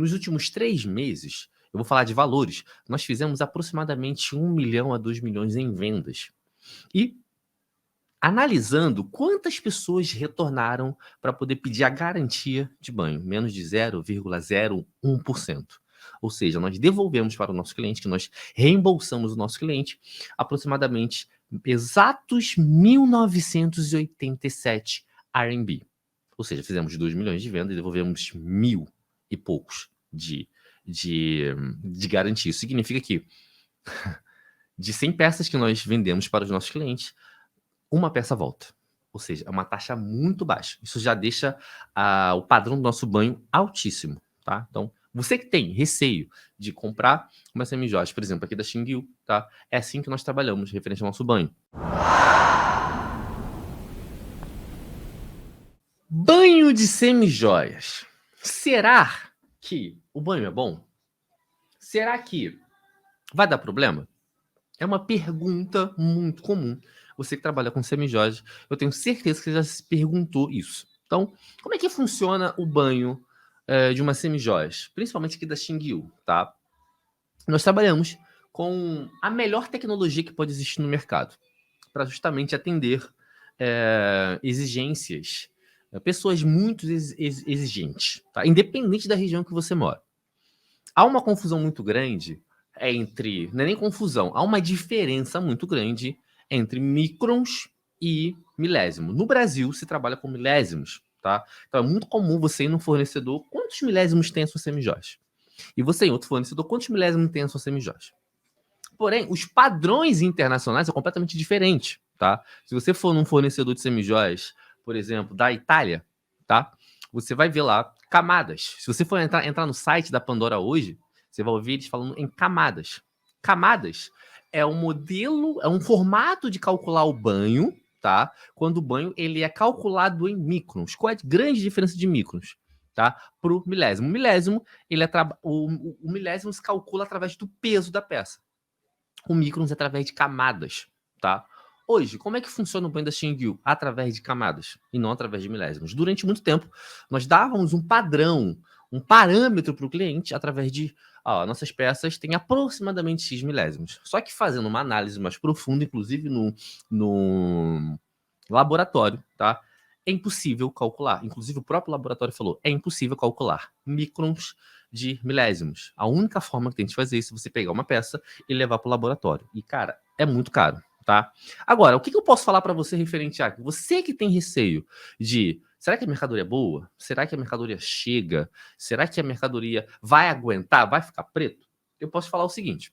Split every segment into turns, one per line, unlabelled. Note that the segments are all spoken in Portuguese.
Nos últimos 3 meses, eu vou falar de valores, nós fizemos aproximadamente 1 milhão a 2 milhões em vendas. E analisando quantas pessoas retornaram para poder pedir a garantia de banho, menos de 0,01%. Ou seja, nós devolvemos para o nosso cliente, que nós reembolsamos o nosso cliente, aproximadamente exatos 1.987 RMB. Ou seja, fizemos 2 milhões de vendas e devolvemos 1.000 e poucos de garantia. Isso significa que de 100 peças que nós vendemos para os nossos clientes, uma peça volta. Ou seja, é uma taxa muito baixa. Isso já deixa o padrão do nosso banho altíssimo, tá? Então, você que tem receio de comprar uma semijoia, por exemplo, aqui da Xingyu, tá? É assim que nós trabalhamos, referente ao nosso banho. Banho de semijoias. Será que o banho é bom? Será que vai dar problema? É uma pergunta muito comum. Você que trabalha com semijoias, eu tenho certeza que você já se perguntou isso. Então, como é que funciona o banho de uma semijoias? Principalmente aqui da Xingyu, tá? Nós trabalhamos com a melhor tecnologia que pode existir no mercado, para justamente atender exigências, pessoas muito exigentes, tá? Independente da região que você mora. Há uma confusão muito grande entre, não é nem confusão, há uma diferença muito grande entre microns e milésimo. No Brasil, se trabalha com milésimos, tá? Então é muito comum você ir num fornecedor, quantos milésimos tem a sua semijoias? E você em outro fornecedor, quantos milésimos tem a sua semijoias? Porém, os padrões internacionais são completamente diferentes, tá? Se você for num fornecedor de semijoias, por exemplo, da Itália, tá? Você vai ver lá camadas. Se você for entrar no site da Pandora hoje, você vai ouvir eles falando em camadas. Camadas é um modelo, é um formato de calcular o banho, tá? Quando o banho ele é calculado em microns. Qual é a grande diferença de microns, tá? Para o milésimo. O milésimo, o milésimo se calcula através do peso da peça. O microns através de camadas, tá? Hoje, como é que funciona o banho da Xingyu? Através de camadas e não através de milésimos. Durante muito tempo, nós dávamos um padrão, um parâmetro para o cliente através de nossas peças têm aproximadamente X milésimos. Só que fazendo uma análise mais profunda, inclusive no laboratório, tá? É impossível calcular. Inclusive, o próprio laboratório falou: é impossível calcular microns de milésimos. A única forma que tem de fazer isso é você pegar uma peça e levar para o laboratório. E, cara, é muito caro, tá? Agora, o que eu posso falar para você referente a você que tem receio de será que a mercadoria é boa? Será que a mercadoria chega? Será que a mercadoria vai aguentar? Vai ficar preto? Eu posso falar o seguinte: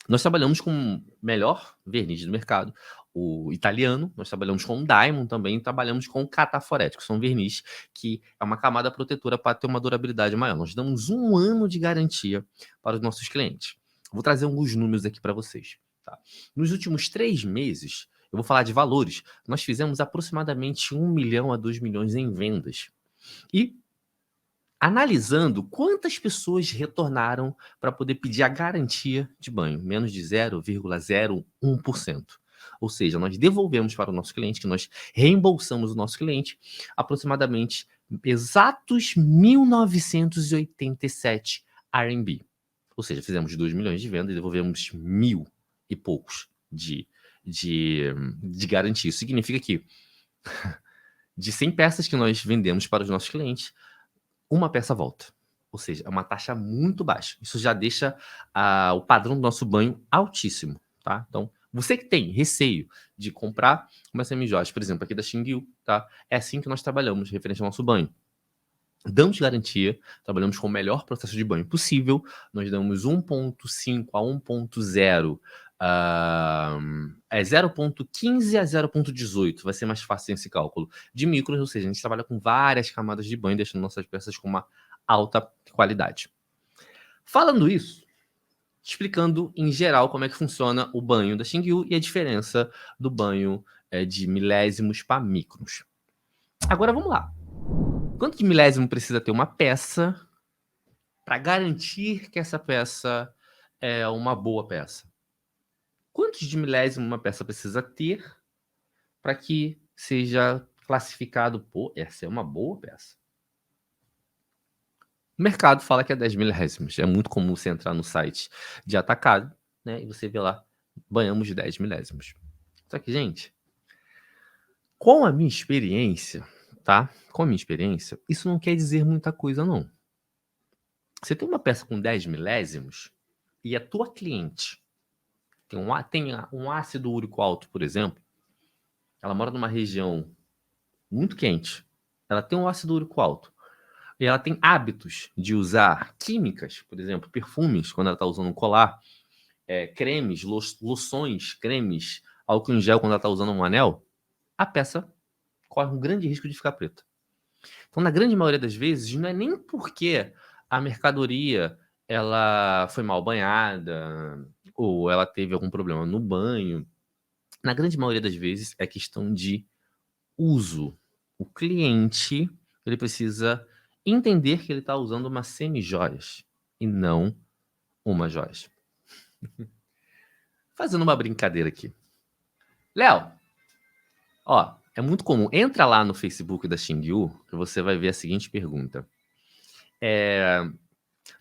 nós trabalhamos com o melhor verniz do mercado, o italiano, nós trabalhamos com o Diamond também, trabalhamos com o Cataforeto, que são verniz que é uma camada protetora para ter uma durabilidade maior. Nós damos 1 ano de garantia para os nossos clientes. Vou trazer alguns números aqui para vocês, tá? Nos últimos 3 meses, eu vou falar de valores, nós fizemos aproximadamente 1 milhão a 2 milhões em vendas. E analisando quantas pessoas retornaram para poder pedir a garantia de banho, menos de 0,01%. Ou seja, nós devolvemos para o nosso cliente, que nós reembolsamos o nosso cliente, aproximadamente exatos 1.987 RMB. Ou seja, fizemos 2 milhões de vendas e devolvemos 1.000 e poucos de garantia. Isso significa que de 100 peças que nós vendemos para os nossos clientes, uma peça volta. Ou seja, é uma taxa muito baixa. Isso já deixa o padrão do nosso banho altíssimo, tá? Então, você que tem receio de comprar uma semijoias, por exemplo, aqui da Xingyu, tá? É assim que nós trabalhamos, referente ao nosso banho. Damos garantia, trabalhamos com o melhor processo de banho possível. Nós damos 1.5 a 1.0, 0.15 a 0.18, vai ser mais fácil esse cálculo, de micros, ou seja, a gente trabalha com várias camadas de banho, deixando nossas peças com uma alta qualidade. Falando isso, explicando em geral como é que funciona o banho da Xingyu e a diferença do banho de milésimos para micros. Agora vamos lá. Quanto de milésimo precisa ter uma peça para garantir que essa peça é uma boa peça? Quantos de milésimo uma peça precisa ter para que seja classificado, pô, essa é uma boa peça? O mercado fala que é 10 milésimos. É muito comum você entrar no site de atacado, né? E você vê lá, banhamos de 10 milésimos. Só que, gente, com a minha experiência, tá? Com a minha experiência, isso não quer dizer muita coisa, não. Você tem uma peça com 10 milésimos e a tua cliente tem um ácido úrico alto, por exemplo, ela mora numa região muito quente, ela tem um ácido úrico alto, e ela tem hábitos de usar químicas, por exemplo, perfumes, quando ela está usando um colar, cremes, loções, cremes, álcool em gel, quando ela está usando um anel, a peça corre um grande risco de ficar preta. Então, na grande maioria das vezes, não é nem porque a mercadoria ela foi mal banhada ou ela teve algum problema no banho. Na grande maioria das vezes, é questão de uso. O cliente ele precisa entender que ele está usando uma semi-joias e não uma joias. Fazendo uma brincadeira aqui. Léo, ó, é muito comum. Entra lá no Facebook da Xingyu que você vai ver a seguinte pergunta.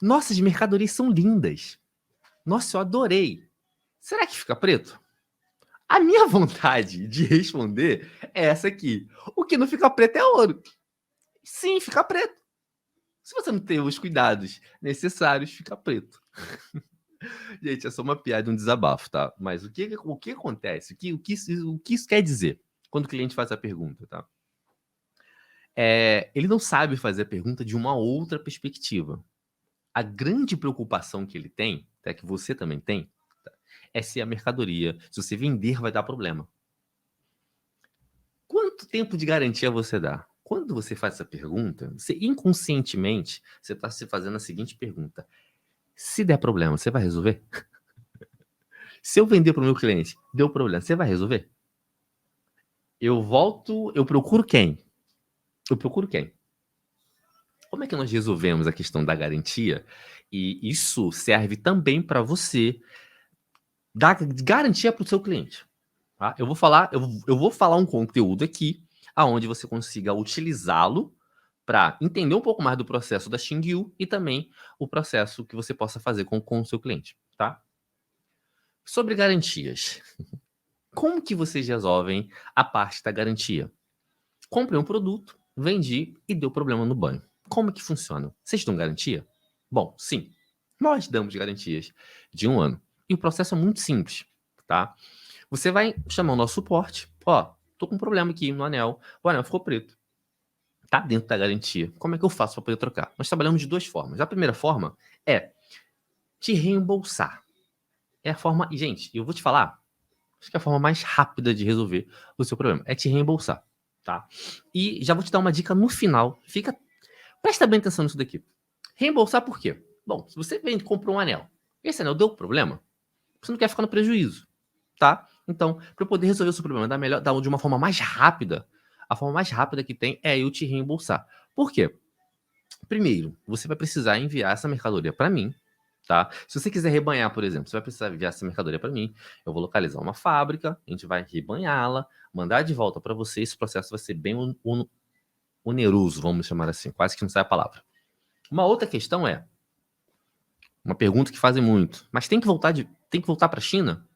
Nossas mercadorias são lindas. Nossa, eu adorei. Será que fica preto? A minha vontade de responder é essa aqui. O que não fica preto é ouro. Sim, fica preto. Se você não ter os cuidados necessários, fica preto. Gente, é só uma piada, um desabafo, tá? Mas o que acontece? O que isso quer dizer quando o cliente faz a pergunta, tá? Ele não sabe fazer a pergunta de uma outra perspectiva. A grande preocupação que ele tem, até que você também tem, tá? É se a mercadoria, se você vender, vai dar problema. Quanto tempo de garantia você dá? Quando você faz essa pergunta, você inconscientemente, você está se fazendo a seguinte pergunta. Se der problema, você vai resolver? Se eu vender para o meu cliente, deu problema, você vai resolver? Eu procuro quem? Como é que nós resolvemos a questão da garantia? E isso serve também para você dar garantia para o seu cliente. Tá? Eu vou falar um conteúdo aqui aonde você consiga utilizá-lo para entender um pouco mais do processo da Xingyu e também o processo que você possa fazer com o seu cliente, tá? Sobre garantias. Como que vocês resolvem a parte da garantia? Comprei um produto, vendi e deu problema no banho. Como que funciona? Vocês dão garantia? Bom, sim. Nós damos garantias de 1 ano. E o processo é muito simples, tá? Você vai chamar o nosso suporte. Ó, tô com um problema aqui no anel. O anel ficou preto. Tá dentro da garantia. Como é que eu faço para poder trocar? Nós trabalhamos de 2 formas. A primeira forma é te reembolsar. É a forma... E, gente, eu vou te falar, acho que é a forma mais rápida de resolver o seu problema. É te reembolsar, tá? E já vou te dar uma dica no final. Presta bem atenção nisso daqui. Reembolsar por quê? Bom, se você comprou um anel, esse anel deu problema, você não quer ficar no prejuízo, tá? Então, para eu poder resolver o seu problema de uma forma mais rápida, a forma mais rápida que tem é eu te reembolsar. Por quê? Primeiro, você vai precisar enviar essa mercadoria para mim, tá? Se você quiser rebanhar, por exemplo, você vai precisar enviar essa mercadoria para mim. Eu vou localizar uma fábrica, a gente vai rebanhá-la, mandar de volta para você. Esse processo vai ser bem oneroso, vamos chamar assim, quase que não sai a palavra. Uma outra questão é, uma pergunta que fazem muito, mas tem que voltar para a China?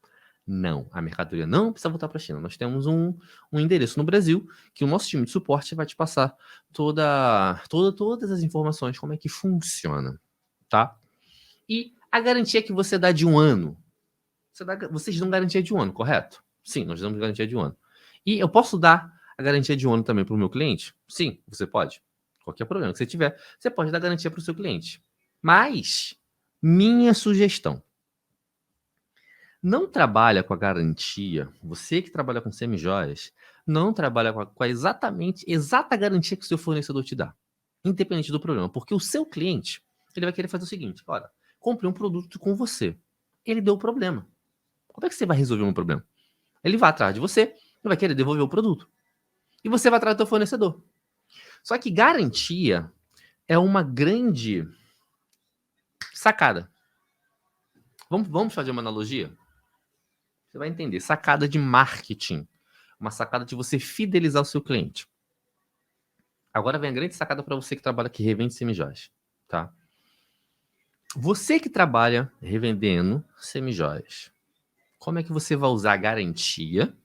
Não, a mercadoria não precisa voltar para a China. Nós temos um endereço no Brasil que o nosso time de suporte vai te passar todas as informações, como é que funciona, tá? E a garantia que você dá de 1 ano. Vocês dão garantia de 1 ano, correto? Sim, nós damos garantia de 1 ano. E eu posso dar a garantia de 1 ano também para o meu cliente? Sim, você pode. Qualquer problema que você tiver, você pode dar garantia para o seu cliente. Mas, minha sugestão, não trabalha com a garantia, você que trabalha com semijoias, não trabalha com a exata garantia que o seu fornecedor te dá, independente do problema, porque o seu cliente, ele vai querer fazer o seguinte, olha, comprei um produto com você, ele deu problema. Como é que você vai resolver um problema? Ele vai atrás de você, ele vai querer devolver o produto. E você vai atrás do seu fornecedor. Só que garantia é uma grande sacada. Vamos fazer uma analogia? Você vai entender. Sacada de marketing. Uma sacada de você fidelizar o seu cliente. Agora vem a grande sacada para você que trabalha, que revende semijoias. tá? Você que trabalha revendendo semijoias, como é que você vai usar a garantia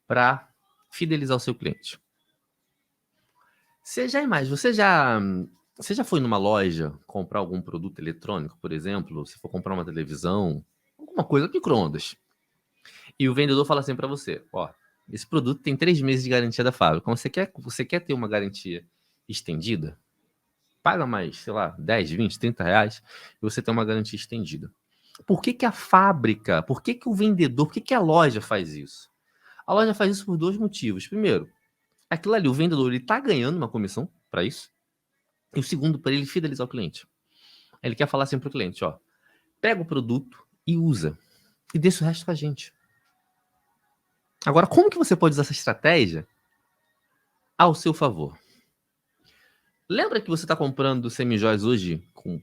para fidelizar o seu cliente? Você já foi numa loja comprar algum produto eletrônico, por exemplo, se for comprar uma televisão, alguma coisa, micro-ondas, e o vendedor fala assim para você, ó, esse produto tem 3 meses de garantia da fábrica. Então, você quer ter uma garantia estendida? Paga mais, sei lá, 10, 20, 30 reais e você tem uma garantia estendida. Por que que a fábrica, por que que o vendedor, por que que a loja faz isso? A loja faz isso por 2 motivos. Primeiro, aquilo ali, o vendedor, ele tá ganhando uma comissão para isso. E o segundo, para ele fidelizar o cliente. Ele quer falar assim pro cliente, ó, pega o produto e usa. E deixa o resto com a gente. Agora, como que você pode usar essa estratégia ao seu favor? Lembra que você está comprando semijóias hoje com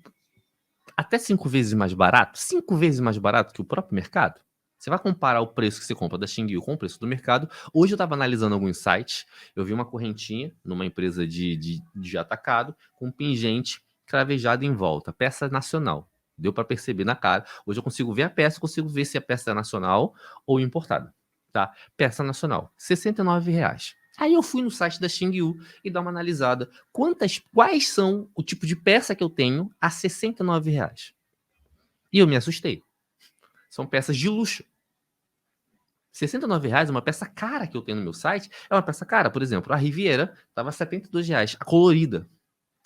até 5 vezes mais barato? 5 vezes mais barato que o próprio mercado? Você vai comparar o preço que você compra da Xingyu com o preço do mercado. Hoje eu estava analisando alguns sites, eu vi uma correntinha numa empresa de atacado com pingente cravejado em volta, peça nacional. Deu para perceber na cara. Hoje eu consigo ver a peça, consigo ver se a peça é nacional ou importada. Tá? Peça nacional, R$ 69,00. Aí eu fui no site da Xingyu e dar uma analisada. Quais são o tipo de peça que eu tenho a R$ 69,00? E eu me assustei. São peças de luxo. R$ 69,00 é uma peça cara que eu tenho no meu site. É uma peça cara, por exemplo, a Riviera estava R$ 72,00, a colorida.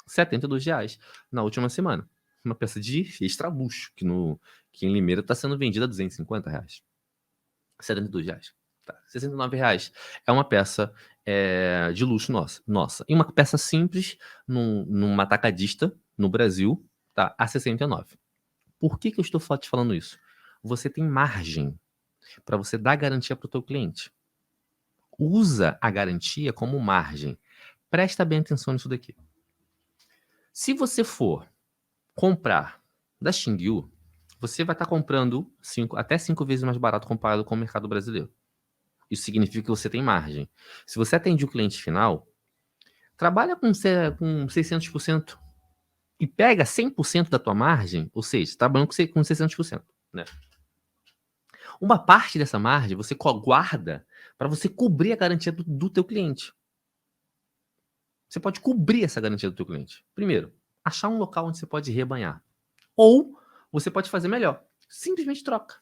R$ 72,00 na última semana. Uma peça de extra luxo, que em Limeira está sendo vendida a R$ 250,00. R$ 72,00. Tá. R$ 69,00 é uma peça de luxo nossa. E uma peça simples numa atacadista no Brasil, tá? A R$ 69,00. Por que eu estou te falando isso? Você tem margem para você dar garantia para o teu cliente. Usa a garantia como margem. Presta bem atenção nisso daqui. Se você for comprar da Xingyu, você vai estar comprando até 5 vezes mais barato comparado com o mercado brasileiro. Isso significa que você tem margem. Se você atende o cliente final, trabalha com 600% e pega 100% da tua margem, ou seja, está trabalhando com 600%, né? Uma parte dessa margem você guarda para você cobrir a garantia do teu cliente. Você pode cobrir essa garantia do teu cliente. Primeiro, achar um local onde você pode rebanhar. Ou você pode fazer melhor, simplesmente troca.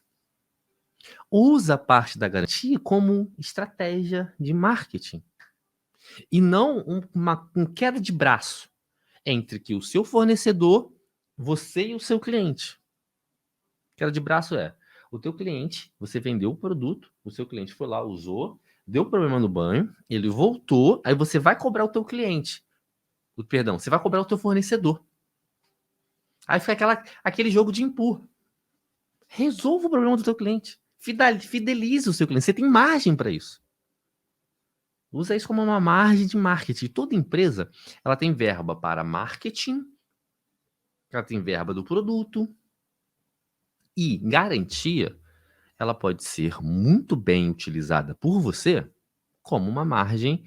Usa parte da garantia como estratégia de marketing. E não uma queda de braço entre que o seu fornecedor, você e o seu cliente. Queda de braço é o teu cliente, você vendeu o produto, o seu cliente foi lá, usou, deu problema no banho, ele voltou, aí você vai cobrar o teu cliente. Perdão, você vai cobrar o teu fornecedor. Aí fica aquele jogo de empurra. Resolva o problema do teu cliente. Fidelize o seu cliente. Você tem margem para isso. Usa isso como uma margem de marketing. Toda empresa, ela tem verba para marketing, ela tem verba do produto e garantia, ela pode ser muito bem utilizada por você como uma margem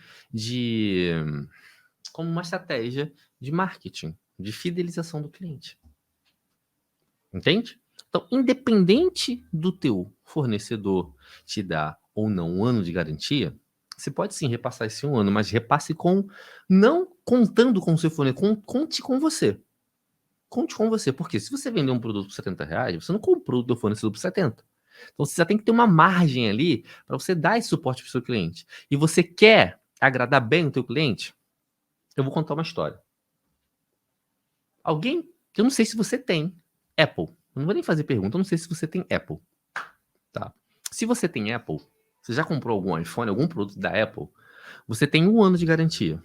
como uma estratégia de marketing, de fidelização do cliente. Entende? Então, independente do teu fornecedor te dar ou não um ano de garantia, você pode sim repassar esse um ano, mas repasse não contando com o seu fornecedor, conte com você. Conte com você, porque se você vender um produto por R$ 70,00, você não comprou do teu fornecedor por 70. Então você já tem que ter uma margem ali para você dar esse suporte para o seu cliente. E você quer agradar bem o teu cliente? Eu vou contar uma história. Eu não sei se você tem Apple. Eu não vou nem fazer pergunta, eu não sei se você tem Apple. Tá? Se você tem Apple, você já comprou algum iPhone, algum produto da Apple, você tem um ano de garantia.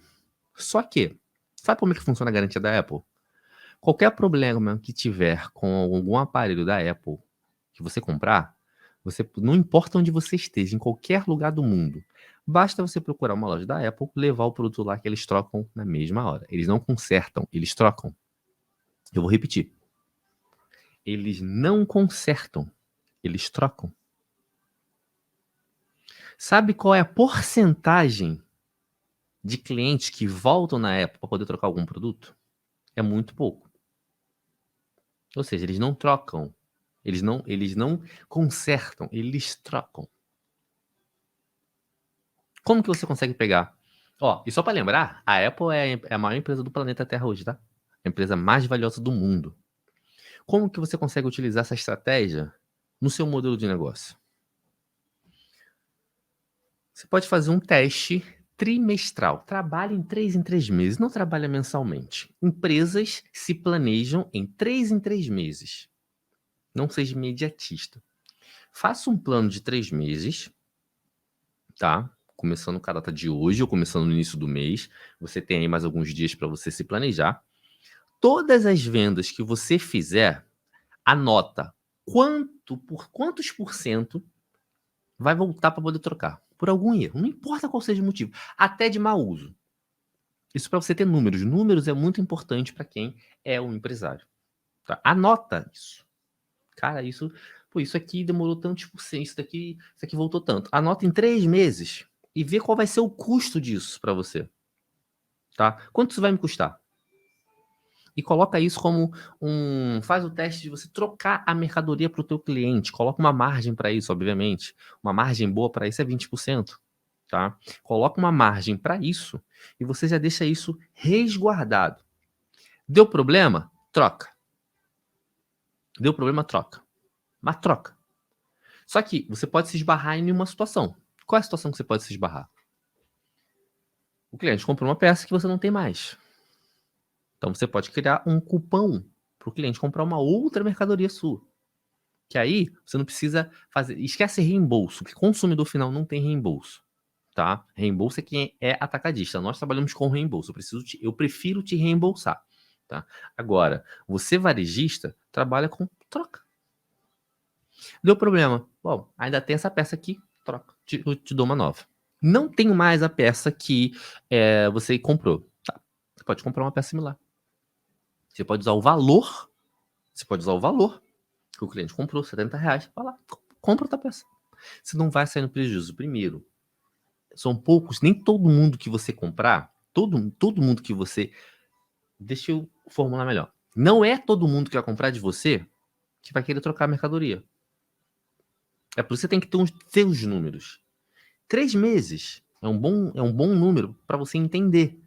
Só que, sabe como é que funciona a garantia da Apple? Qualquer problema que tiver com algum aparelho da Apple que você comprar, não importa onde você esteja, em qualquer lugar do mundo, basta você procurar uma loja da Apple, levar o produto lá que eles trocam na mesma hora. Eles não consertam, eles trocam. Eu vou repetir. Eles não consertam, eles trocam. Sabe qual é a porcentagem de clientes que voltam na Apple para poder trocar algum produto? É muito pouco. Ou seja, eles não trocam. Eles não consertam, eles trocam. Como que você consegue pegar? Ó, e só para lembrar, a Apple é a maior empresa do planeta Terra hoje, tá? A empresa mais valiosa do mundo. Como que você consegue utilizar essa estratégia no seu modelo de negócio? Você pode fazer um teste trimestral. Trabalhe em 3 meses, não trabalha mensalmente. Empresas se planejam em 3 meses. Não seja imediatista. Faça um plano de 3 meses, tá? Começando com a data de hoje ou começando no início do mês. Você tem aí mais alguns dias para você se planejar. Todas as vendas que você fizer, anota quantos por cento vai voltar para poder trocar. Por algum erro. Não importa qual seja o motivo. Até de mau uso. Isso para você ter números. Números é muito importante para quem é um empresário. Tá? Anota isso. Cara, isso aqui demorou tantos por cento. Isso aqui voltou tanto. Anota em 3 meses e vê qual vai ser o custo disso para você. Tá? Quanto isso vai me custar? E coloca isso como faz o teste de você trocar a mercadoria para o teu cliente. Coloca uma margem para isso, obviamente. Uma margem boa para isso é 20%. Tá? Coloca uma margem para isso e você já deixa isso resguardado. Deu problema? Troca. Deu problema? Troca. Mas troca. Só que você pode se esbarrar em uma situação. Qual é a situação que você pode se esbarrar? O cliente comprou uma peça que você não tem mais. Então você pode criar um cupom para o cliente comprar uma outra mercadoria sua. Que aí você não precisa fazer. Esquece reembolso, porque consumidor final não tem reembolso. Tá? Reembolso é quem é atacadista. Nós trabalhamos com reembolso. Eu prefiro te reembolsar. Tá? Agora, você varejista trabalha com troca. Deu problema. Bom, ainda tem essa peça aqui, troca. Eu te dou uma nova. Não tenho mais a peça que você comprou. Tá. Você pode comprar uma peça similar. Você pode usar o valor. Você pode usar o valor que o cliente comprou, R$70. Vai lá, compra outra peça. Você não vai sair no prejuízo. Primeiro, são poucos, nem todo mundo que você comprar, todo mundo que você... Deixa eu formular melhor. Não é todo mundo que vai comprar de você que vai querer trocar a mercadoria. É por isso que você tem que ter os seus números. 3 meses é um bom número para você entender.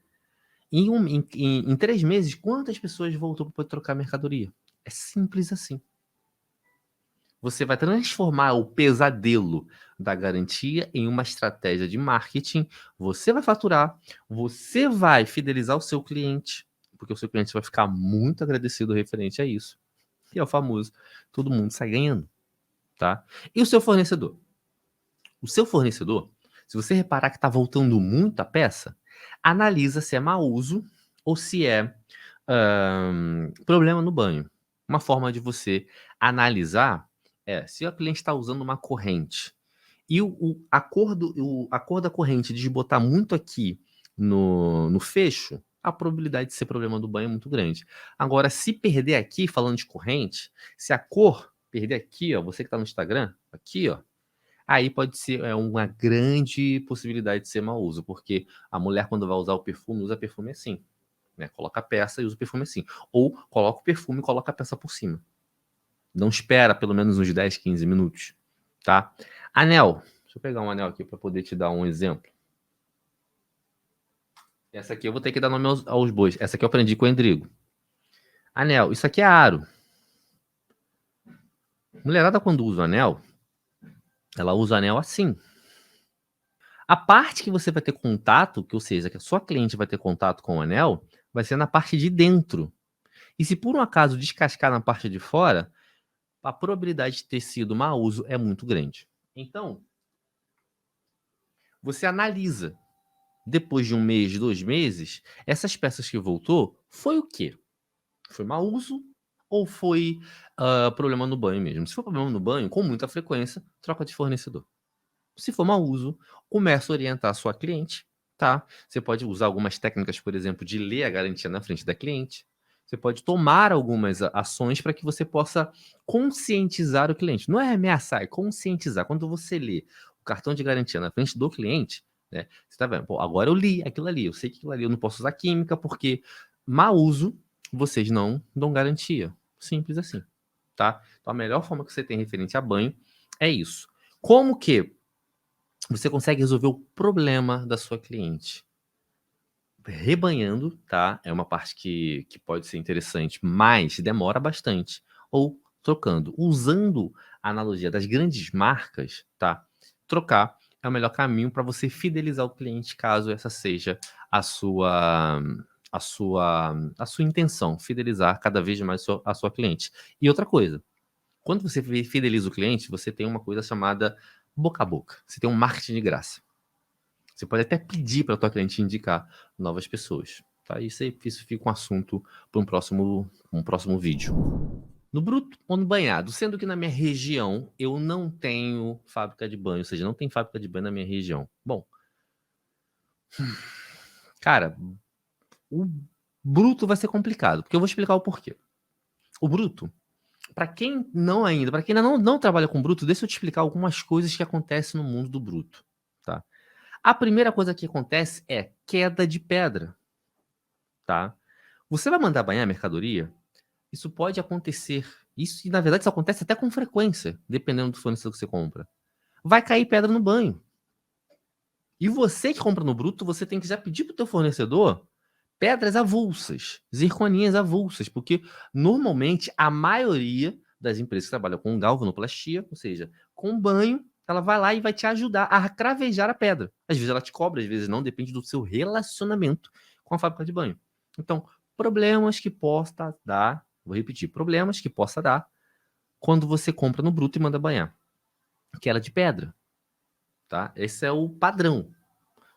Em 3 meses, quantas pessoas voltou para poder trocar a mercadoria? É simples assim. Você vai transformar o pesadelo da garantia em uma estratégia de marketing. Você vai faturar, você vai fidelizar o seu cliente, porque o seu cliente vai ficar muito agradecido referente a isso. E é o famoso, todo mundo sai ganhando, tá? E o seu fornecedor? O seu fornecedor, se você reparar que está voltando muito a peça, analisa se é mau uso ou se é problema no banho. Uma forma de você analisar é se o cliente está usando uma corrente e a cor da corrente desbotar muito aqui no fecho, a probabilidade de ser problema do banho é muito grande. Agora, se perder aqui, falando de corrente, se a cor perder aqui, ó, você que está no Instagram, aqui, ó, aí pode ser uma grande possibilidade de ser mau uso, porque a mulher, quando vai usar o perfume, usa perfume assim. Né? Coloca a peça e usa o perfume assim. Ou coloca o perfume e coloca a peça por cima. Não espera pelo menos uns 10, 15 minutos. Tá? Anel. Deixa eu pegar um anel aqui para poder te dar um exemplo. Essa aqui eu vou ter que dar nome aos bois. Essa aqui eu aprendi com o Endrigo. Anel. Isso aqui é aro. Mulherada, quando usa o anel, ela usa o anel assim. A parte que você vai ter contato, ou seja, que a sua cliente vai ter contato com o anel, vai ser na parte de dentro. E se por um acaso descascar na parte de fora, a probabilidade de ter sido mau uso é muito grande. Então, você analisa, depois de 1 mês, 2 meses, essas peças que voltou, foi o quê? Foi mau uso ou foi problema no banho mesmo? Se for problema no banho, com muita frequência, troca de fornecedor. Se for mau uso, comece a orientar a sua cliente, tá? Você pode usar algumas técnicas, por exemplo, de ler a garantia na frente da cliente. Você pode tomar algumas ações para que você possa conscientizar o cliente. Não é ameaçar, é conscientizar. Quando você lê o cartão de garantia na frente do cliente, né, você está vendo, pô, agora eu li aquilo ali, eu sei que aquilo ali eu não posso usar química, porque mau uso, vocês não dão garantia. Simples assim, tá? Então a melhor forma que você tem referente a banho é isso. Como que você consegue resolver o problema da sua cliente? Rebanhando, tá? É uma parte que pode ser interessante, mas demora bastante. Ou trocando. Usando a analogia das grandes marcas, tá? Trocar é o melhor caminho para você fidelizar o cliente, caso essa seja a sua a sua intenção, fidelizar cada vez mais a sua cliente. E outra coisa, quando você fideliza o cliente, você tem uma coisa chamada boca a boca. Você tem um marketing de graça. Você pode até pedir para a tua cliente indicar novas pessoas, tá? Isso fica um assunto para um próximo vídeo. No bruto ou no banhado, sendo que na minha região eu não tenho fábrica de banho, ou seja, não tem fábrica de banho na minha região. Bom, cara, o bruto vai ser complicado, porque eu vou explicar o porquê. O bruto, para quem ainda não trabalha com bruto, deixa eu te explicar algumas coisas que acontecem no mundo do bruto, tá? A primeira coisa que acontece é queda de pedra, tá? Você vai mandar banhar a mercadoria? Isso pode acontecer. Isso, na verdade, isso acontece até com frequência, dependendo do fornecedor que você compra. Vai cair pedra no banho. E você que compra no bruto, você tem que já pedir para o teu fornecedor pedras avulsas, zirconias avulsas, porque normalmente a maioria das empresas que trabalham com galvanoplastia, ou seja, com banho, ela vai lá e vai te ajudar a cravejar a pedra. Às vezes ela te cobra, às vezes não, depende do seu relacionamento com a fábrica de banho. Então, problemas que possa dar, vou repetir, problemas que possa dar quando você compra no bruto e manda banhar. Queda de pedra, tá? Esse é o padrão.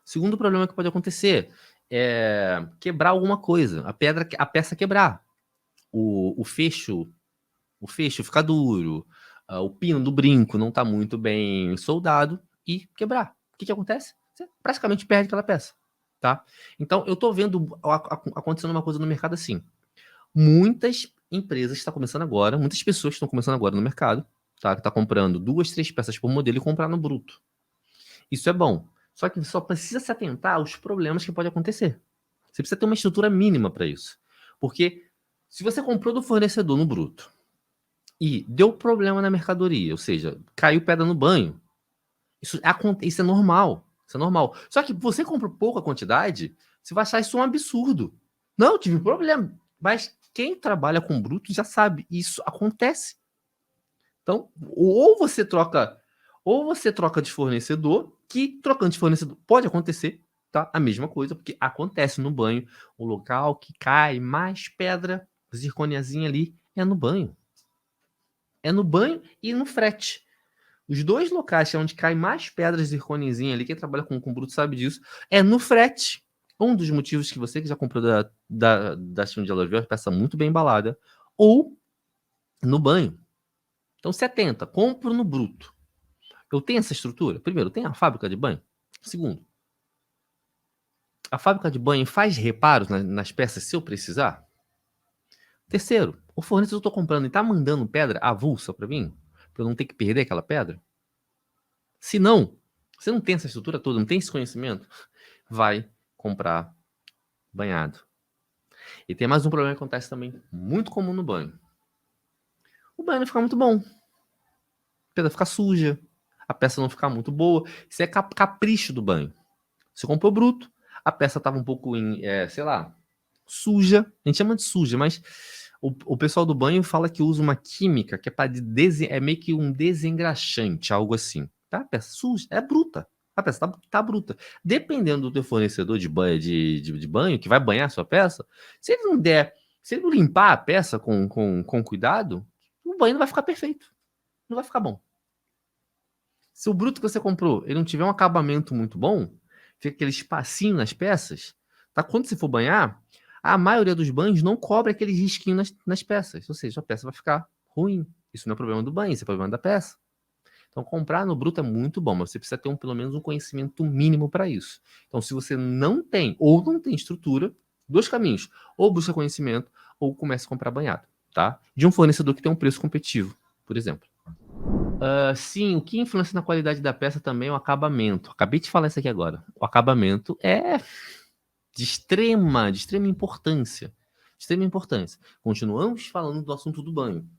Segundo problema que pode acontecer é quebrar alguma coisa, a peça quebrar, o fecho ficar duro, o pino do brinco não está muito bem soldado e quebrar. O que acontece? Você praticamente perde aquela peça, tá? Então eu tô vendo acontecendo uma coisa no mercado assim. Muitas empresas estão começando agora, muitas pessoas estão começando agora no mercado, tá? Que tá comprando 2, 3 peças por modelo e comprar no bruto. Isso é bom. Só que só precisa se atentar aos problemas que pode acontecer. Você precisa ter uma estrutura mínima para isso. Porque se você comprou do fornecedor no bruto e deu problema na mercadoria, ou seja, caiu pedra no banho, isso é normal. Isso é normal. Só que você compra pouca quantidade, você vai achar isso um absurdo. Não, tive problema. Mas quem trabalha com bruto já sabe, isso acontece. Então, ou você troca de fornecedor, que trocando de fornecedor pode acontecer, tá? A mesma coisa, porque acontece no banho. O local que cai mais pedra, zirconiazinha ali, é no banho. É no banho e no frete. Os dois locais onde cai mais pedras zirconiazinha ali, quem trabalha com bruto sabe disso, é no frete. Um dos motivos que você que já comprou da Chão de Aluvial, peça muito bem embalada, ou no banho. Então se atenta, compro no bruto. Eu tenho essa estrutura? Primeiro, tem a fábrica de banho? Segundo, a fábrica de banho faz reparos nas peças se eu precisar? Terceiro, o fornecedor que eu estou comprando está mandando pedra avulsa para mim? Para eu não ter que perder aquela pedra? Se não, você não tem essa estrutura toda, não tem esse conhecimento, vai comprar banhado. E tem mais um problema que acontece também, muito comum no banho. O banho não fica muito bom. A pedra fica suja, a peça não fica muito boa. Isso é capricho do banho. Você comprou bruto, a peça estava um pouco, sei lá, suja. A gente chama de suja, mas o pessoal do banho fala que usa uma química que é meio que um desengraxante, algo assim. Tá? A peça suja, é bruta. A peça tá bruta. Dependendo do teu fornecedor de banho, de banho, que vai banhar a sua peça, se ele não limpar a peça com cuidado, o banho não vai ficar perfeito. Não vai ficar bom. Se o bruto que você comprou ele não tiver um acabamento muito bom, fica aquele espacinho nas peças, tá? Quando você for banhar, a maioria dos banhos não cobre aquele risquinho nas peças. Ou seja, a peça vai ficar ruim. Isso não é problema do banho, isso é problema da peça. Então, comprar no bruto é muito bom, mas você precisa ter pelo menos um conhecimento mínimo para isso. Então, se você não tem ou não tem estrutura, 2 caminhos. Ou busca conhecimento, ou comece a comprar banhado, tá? De um fornecedor que tem um preço competitivo, por exemplo. Sim, o que influencia na qualidade da peça também é o acabamento. Acabei de falar isso aqui agora. O acabamento é de extrema importância. extrema importância. Continuamos falando do assunto do banho.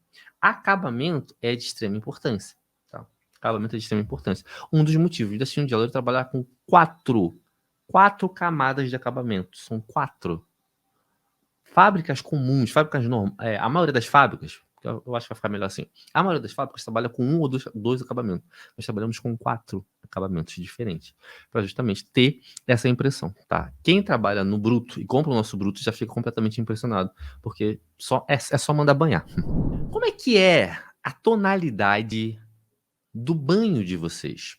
Acabamento é de extrema importância. Tá? Acabamento é de extrema importância. Um dos motivos da Cindy Jeweler trabalhar com quatro camadas de acabamento. São 4. Fábricas comuns, fábricas normais, a maioria das fábricas, eu acho que vai ficar melhor assim, a maioria das fábricas trabalha com 1 ou 2 acabamentos. Nós trabalhamos com 4 acabamentos diferentes, para justamente ter essa impressão, tá? Quem trabalha no bruto e compra o nosso bruto já fica completamente impressionado, porque é só mandar banhar. Como é que é a tonalidade do banho de vocês?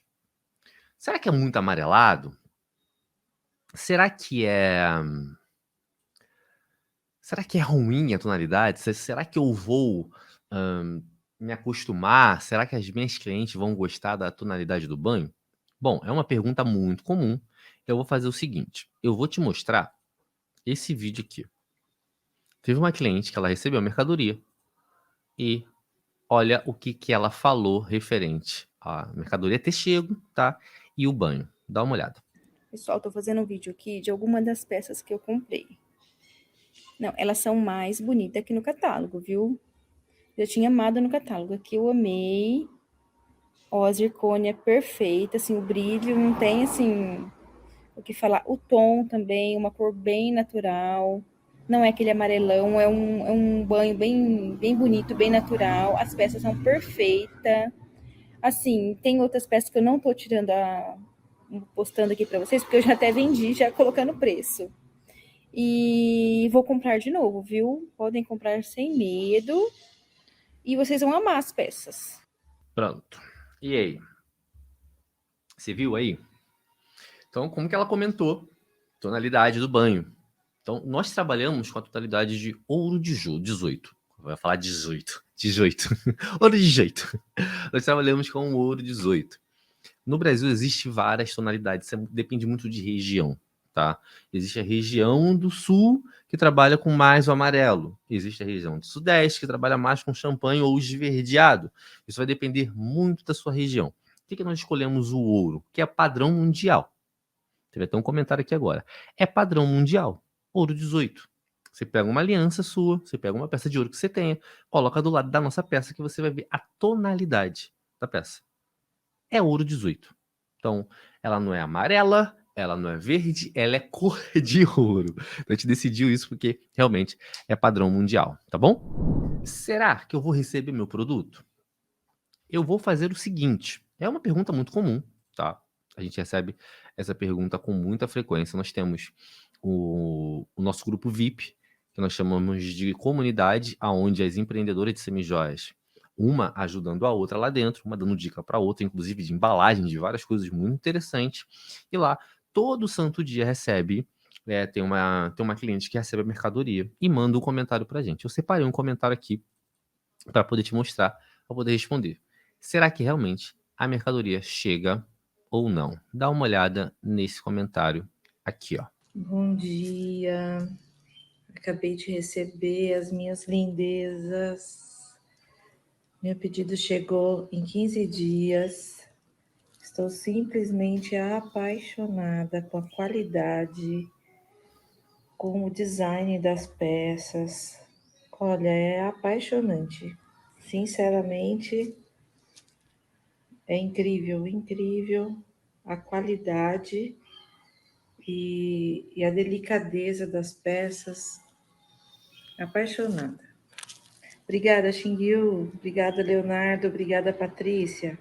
Será que é muito amarelado? Será que é ruim a tonalidade? Será que eu vou me acostumar? Será que as minhas clientes vão gostar da tonalidade do banho? Bom, é uma pergunta muito comum. Eu vou fazer o seguinte, eu vou te mostrar esse vídeo aqui. Teve uma cliente que ela recebeu a mercadoria e olha o que ela falou referente à mercadoria ter chego, tá? E o banho. Dá uma olhada.
Pessoal, tô fazendo um vídeo aqui de algumas das peças que eu comprei. Não, elas são mais bonitas que no catálogo, viu? Eu tinha amado no catálogo. Aqui eu amei. Ó, a zircônia é perfeita, assim, o brilho não tem, assim, o que falar. O tom também, uma cor bem natural. Não é aquele amarelão, é um banho bem bonito, bem natural. As peças são perfeitas. Assim, tem outras peças que eu não tô postando aqui pra vocês, porque eu já até vendi, já colocando preço. E vou comprar de novo, viu? Podem comprar sem medo. E vocês vão amar as peças.
Pronto. E aí? Você viu aí? Então, como que ela comentou? Tonalidade do banho. Então, nós trabalhamos com a tonalidade de ouro de 18. Vai falar 18. 18. Ouro de 18. Nós trabalhamos com o ouro 18. No Brasil, existe várias tonalidades. Isso depende muito de região, tá? Existe a região do sul, que trabalha com mais o amarelo. Existe a região do sudeste, que trabalha mais com champanhe ou esverdeado. Isso vai depender muito da sua região. Por que nós escolhemos o ouro? Que é padrão mundial. Teve até um comentário aqui agora. É padrão mundial. Ouro 18. Você pega uma aliança sua, você pega uma peça de ouro que você tenha, coloca do lado da nossa peça que você vai ver a tonalidade da peça. É ouro 18. Então, ela não é amarela, ela não é verde, ela é cor de ouro. Então, a gente decidiu isso porque realmente é padrão mundial, tá bom? Será que eu vou receber meu produto? Eu vou fazer o seguinte. É uma pergunta muito comum, tá? A gente recebe essa pergunta com muita frequência. Nós temos o nosso grupo VIP, que nós chamamos de comunidade, aonde as empreendedoras de semijoias, uma ajudando a outra lá dentro, uma dando dica para a outra, inclusive de embalagem, de várias coisas muito interessantes. E lá, todo santo dia recebe, tem uma cliente que recebe a mercadoria e manda um comentário para a gente. Eu separei um comentário aqui para poder te mostrar, para poder responder. Será que realmente a mercadoria chega ou não? Dá uma olhada nesse comentário aqui, ó.
Bom dia, acabei de receber as minhas lindezas. Meu pedido chegou em 15 dias. Estou simplesmente apaixonada com a qualidade, com o design das peças. Olha, é apaixonante. Sinceramente, é incrível, incrível a qualidade e a delicadeza das peças. Apaixonada. Obrigada, Xinguiu. Obrigada, Leonardo. Obrigada, Patrícia.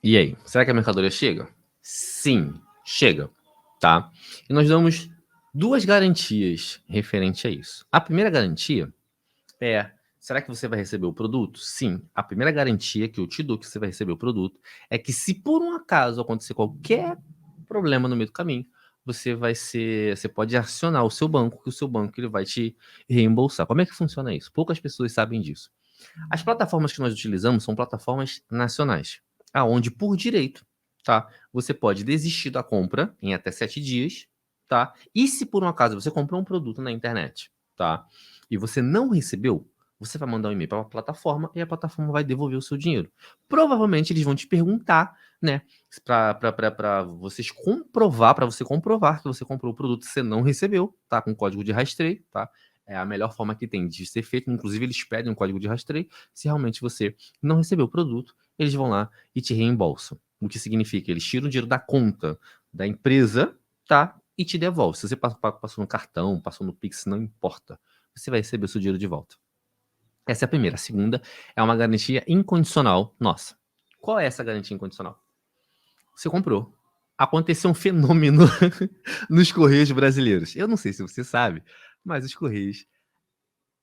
E aí, será que a mercadoria chega? Sim, chega, tá? E nós damos 2 garantias referente a isso. A primeira garantia é: será que você vai receber o produto? Sim. A primeira garantia que eu te dou que você vai receber o produto é que, se por um acaso acontecer qualquer problema no meio do caminho, você pode acionar o seu banco, que o seu banco ele vai te reembolsar. Como é que funciona isso? Poucas pessoas sabem disso. As plataformas que nós utilizamos são plataformas nacionais, aonde por direito, tá? Você pode desistir da compra em até 7 dias, tá? E se por um acaso você comprou um produto na internet, tá? E você não recebeu, Você vai mandar um e-mail para a plataforma e a plataforma vai devolver o seu dinheiro. Provavelmente eles vão te perguntar, né, para vocês comprovar, para você comprovar que você comprou o produto e você não recebeu, tá? Com código de rastreio, tá? É a melhor forma que tem de ser feito. Inclusive, eles pedem um código de rastreio. Se realmente você não recebeu o produto, eles vão lá e te reembolsam. O que significa que eles tiram o dinheiro da conta da empresa, tá? E te devolvem. Se você passou no cartão, passou no Pix, não importa. Você vai receber o seu dinheiro de volta. Essa é a primeira. A segunda é uma garantia incondicional nossa. Qual é essa garantia incondicional? Você comprou. Aconteceu um fenômeno nos Correios brasileiros. Eu não sei se você sabe, mas os Correios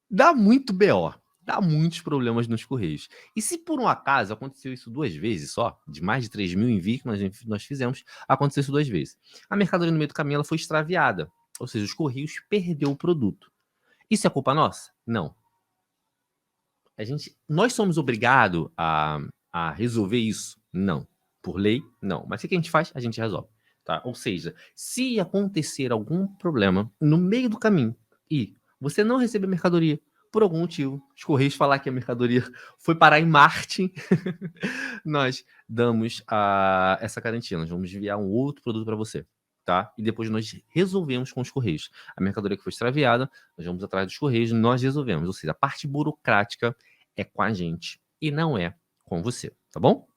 dá muito BO. Dá muitos problemas nos Correios. E se por um acaso aconteceu isso 2 vezes só, de mais de 3 mil envios que nós fizemos, aconteceu isso 2 vezes. A mercadoria no meio do caminho ela foi extraviada. Ou seja, os Correios perdeu o produto. Isso é culpa nossa? Não. Nós somos obrigados a resolver isso? Não. Por lei, não. Mas o que a gente faz? A gente resolve. Tá? Ou seja, se acontecer algum problema no meio do caminho e você não receber mercadoria por algum motivo, os Correios falar que a mercadoria foi parar em Marte, nós damos essa garantia. Nós vamos enviar um outro produto para você. Tá? E depois nós resolvemos com os Correios. A mercadoria que foi extraviada, nós vamos atrás dos Correios, nós resolvemos. Ou seja, a parte burocrática é com a gente e não é com você, tá bom?